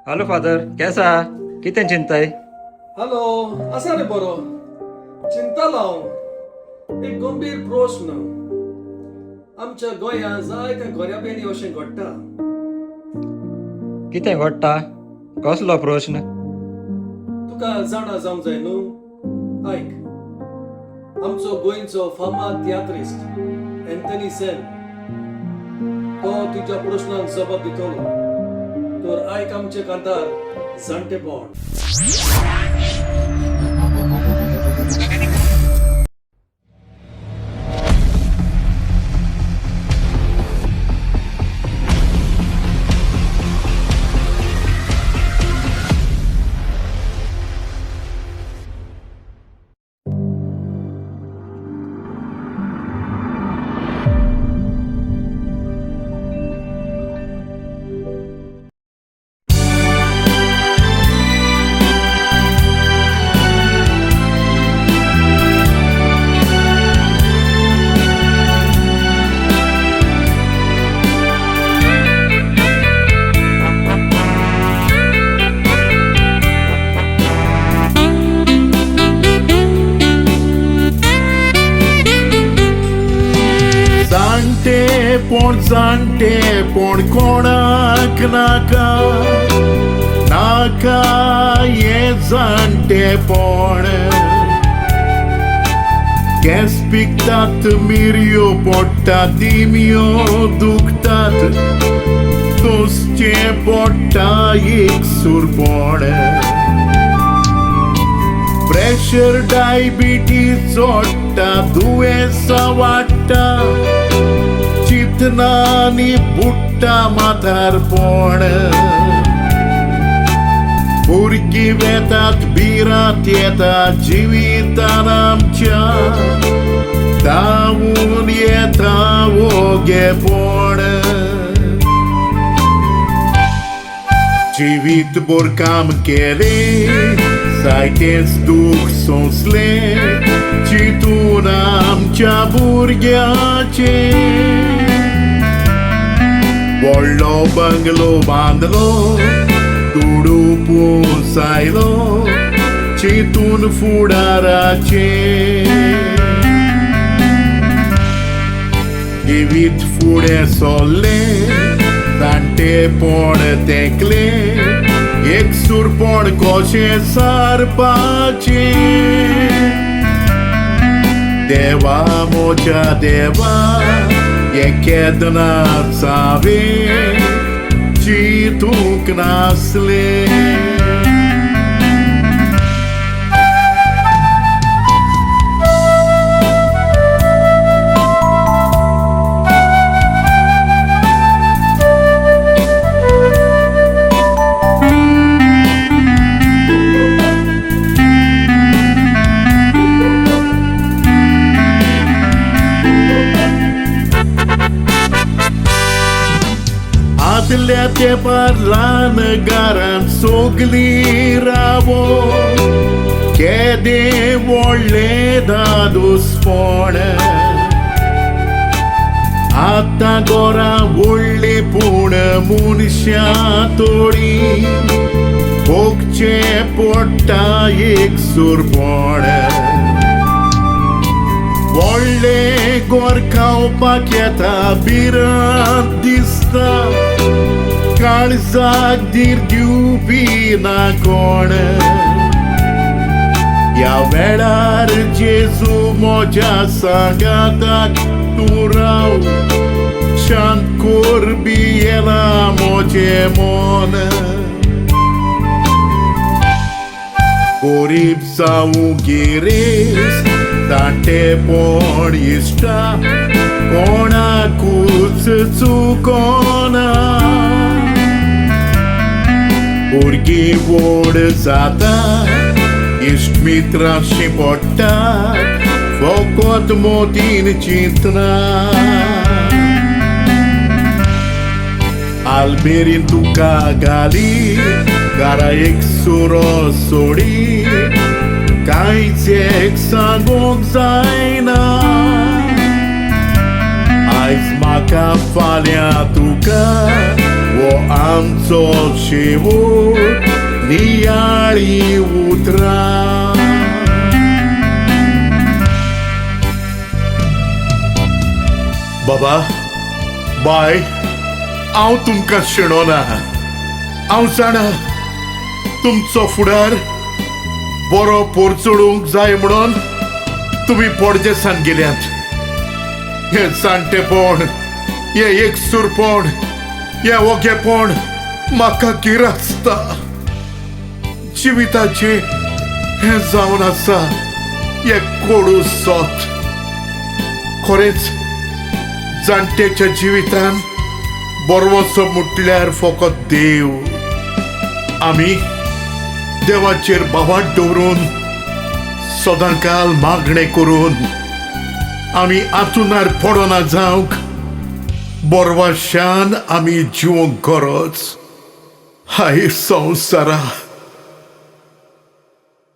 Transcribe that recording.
Hello father, केसा कितें चिंताय? Hello, आसा रे बरो. चिंता लावंक एक गंभीर प्रश्न. आमच्या गोंयांत जायत्या घोऱ्या बेनी अशें घडटा. कितें घडटा? कसलो प्रश्न? तुका जाणा जावंक जाय न्हू. आयक, आमचो गोंयचो फामाद तियात्रिस्ट एंथनी सेन तो तुज्या प्रश्नांक जबाब दितलो. तर आयक आमचे कांतार जाणटेपण. जाणटेपण कोणाक नाका नाका हे जाणटेपण. केस पिकतात, मिरयो पडटात, तिमियो दुखतात, तोसचे पडटा एक सुरपण. प्रेशर, डायबिटीज जोडटा, दुयेंसां वाडटा, चिंतनांनी बुडटा म्हातारपण. भुरगीं वेतात, भिरांत येता जिवितान आमच्या, धांवून येता ओगेपण. जिवीतभर काम केलें, जायतेच दूख सोंसलें, चिंतून आमच्या भुरग्याचे. व्हडलो बंगलो बांदलो, तुडूपून सायलो, चिंतून फुडाराचे. जिवीत फुडें सरलें, जाणटेपण तेंकलें, एक सुरपण कशें सारपाचें. देवा मोच्या देवा, हे केदना चावें, चिंतूंक नासलें. आदल्या तेंपार ल्हान घरांत सोगलीं रावो, केदें व्हडलें धादोसपण. आतां घरां व्हडलीं पूण मनशां थोडीं, भोगचें पडटा एक सुरपण. व्हडलें घर खावपाक येता, भिरांत दिसता, काळजाक धीर दिवपी ना कोण. ह्या वेळार जेजू म्हज्या सांगाताक तूं राव, शांत कोरबी येला म्हजें मन. गरीब जावूं गिरेस्त, जाणटेपण इश्टा, कोणाकूच चुकोना. भुरगीं व्हड जाता, इश्ट मित्रांशी पडटा, फकत मोतीन चिंतना. आलमेरीन तुका घाली, घरा एक सुरो सोडी, कांयच एक सांगूंक जायना. आयज म्हाका, फाल्यां तुका, वो आमचो तुमचो शेवट नियाळी उतरां. बाबा बाय, हांव तुमकां शेणोना. हांव जाणा तुमचो फुडार बरो पोरचोडूंक जाय म्हणून तुमी पडदेसान गेल्यात. हे जाणटेपण, हे एकसूरपण, हे ओगेपण म्हाका गिरासता. जिविताचे हे जावन आसा हे कोडू सोत. खरेंच जाणटेच्या जिवितान बरवसो म्हटल्यार फकत देव. आमी देवाचेर बावाट दवरून सदांकाल मागणे करून आमी आतुनार पडोना जावंक बरवाशान आमी जिवंक गरज. हाय संवसारा